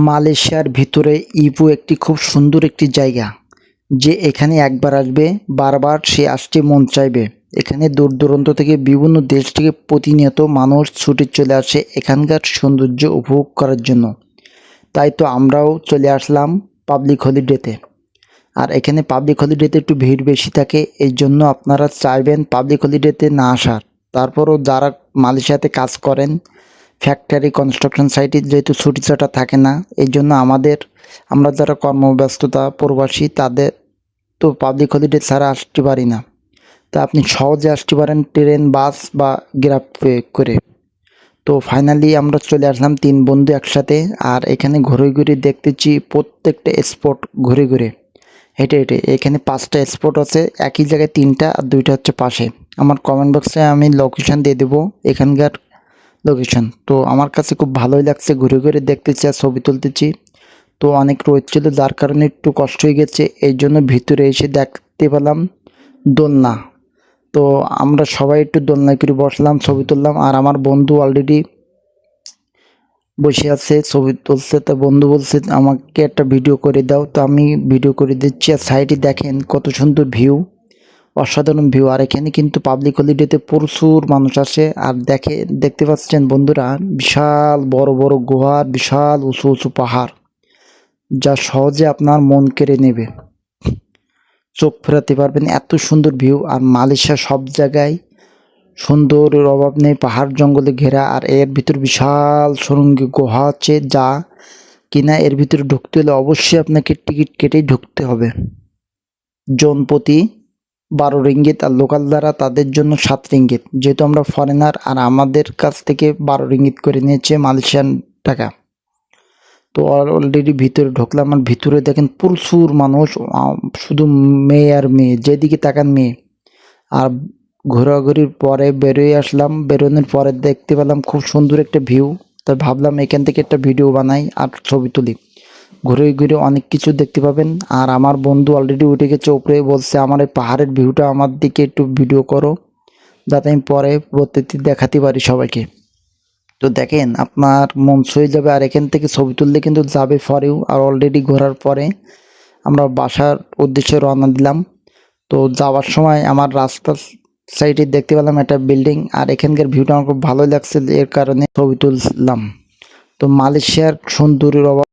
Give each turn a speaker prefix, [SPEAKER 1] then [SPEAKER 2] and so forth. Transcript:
[SPEAKER 1] মালয়েশিয়ার ভিতরে ইপো একটি খুব সুন্দর একটি জায়গা, যে এখানে একবার আসবে বারবার সে আসতে মন চাইবে। এখানে দূর দূরান্ত থেকে বিভিন্ন দেশ থেকে প্রতিনিয়ত মানুষ ছুটে চলে আসে এখানকার সৌন্দর্য উপভোগ করার জন্য। তাই তো আমরাও চলে আসলাম পাবলিক হলিডেতে। আর এখানে পাবলিক হলিডেতে একটু ভিড় বেশি থাকে, এই জন্য আপনারা চাইবেন পাবলিক হলিডেতে না আসার। তারপরও যারা মালয়েশিয়াতে কাজ করেন ফ্যাক্টরি কনস্ট্রাকশন সাইটে যেহেতু ছুটিছাটা থাকে না, এই জন্য আমরা যারা কর্মব্যস্ততা প্রবাসী তাদের তো পাবলিক হলিডে ছাড়া আসতে পারি না। তা আপনি সহজে আসতে পারেন ট্রেন, বাস বা গ্র্যাব করে। তো ফাইনালি আমরা চলে আসলাম 3 বন্ধু একসাথে। আর এখানে ঘুরে ঘুরে দেখতেছি প্রত্যেকটা স্পট ঘুরে ঘুরে হেঁটে হেঁটে। এখানে 5টা স্পট আছে, একই জায়গায় 3টা আর 2টা হচ্ছে পাশে। আমার কমেন্ট বক্সে আমি লোকেশন দিয়ে দেবো এখানকার লোকেশন। তো আমার কাছে খুব ভালোই লাগছে, ঘুরে ঘুরে দেখতেছি আর ছবি তুলতেছি। তো অনেক রোদ ছিল যার কারণে একটু কষ্ট হয়ে গেছে, এই জন্য ভিতরে এসে দেখতে পেলাম দোলনা। তো আমরা সবাই একটু দোলনায় করে বসলাম, ছবি তুললাম। আর আমার বন্ধু অলরেডি বসে আছে, ছবি তুলছে। তো বন্ধু বলছে আমাকে একটা ভিডিও করে দাও, তো আমি ভিডিও করে দিচ্ছি। আর সাইডে দেখেন কত সুন্দর ভিউ, অসাধারণ ভিউ। আর এখানে কিন্তু পাবলিক হলিডেতে প্রচুর মানুষ আসে। আর দেখতে পাচ্ছেন বন্ধুরা, বিশাল বড় বড় গুহা, বিশাল উঁচু উঁচু পাহাড়, যা সহজে আপনার মন কেড়ে নেবে, চোখ ফেরাতে পারবেন, এত সুন্দর ভিউ। আর মালয়েশিয়া সব জায়গায় সুন্দরের অভাব নেই, পাহাড় জঙ্গলে ঘেরা। আর এর ভিতর বিশাল সুড়ঙ্গি গুহা আছে, যা কিনা এর ভিতরে ঢুকতে হলে অবশ্যই আপনাকে টিকিট কেটেই ঢুকতে হবে। জন প্রতি 12 রিঙ্গিত, আর লোকাল দ্বারা তাদের জন্য 7 রিঙ্গিত। যেহেতু আমরা ফরেনার, আর আমাদের কাছ থেকে 12 রিঙ্গিত করে নিয়েছে মালয়েশিয়ান টাকা। তো অলরেডি ভিতরে ঢুকলাম। আর ভিতরে দেখেন প্রচুর মানুষ, শুধু মেয়ে আর মেয়ে, যেদিকে তাকান মেয়ে। আর ঘোরাঘুরির পরে বেরোয় আসলাম, বেরোনোর পরে দেখতে পেলাম খুব সুন্দর একটা ভিউ। তাই ভাবলাম এখান থেকে একটা ভিডিও বানাই আর ছবি তুলি। ঘুরে ঘুরে অনেক কিছু দেখতে পাবেন। আর আমার বন্ধু অলরেডি উঠে গেছে উপরে, বলছে আমার এই পাহাড়ের ভিউটা আমার দিকে একটু ভিডিও করো, যাতে আমি পরে পরবর্তীতে দেখাতে পারি সবাইকে। তো দেখেন আপনার মন ছুঁয়ে যাবে। আর এখান থেকে ছবি তুললে কিন্তু যাবে ফরেও। আর অলরেডি ঘোরার পরে আমরা বাসার উদ্দেশ্যে রওনা দিলাম। তো যাওয়ার সময় আমার রাস্তার সাইডে দেখতে পেলাম একটা বিল্ডিং, আর এখানকার ভিউটা আমার খুব ভালোই লাগছে, এর কারণে ছবি তুললাম। তো মালয়েশিয়ার সৌন্দর্যের অভাব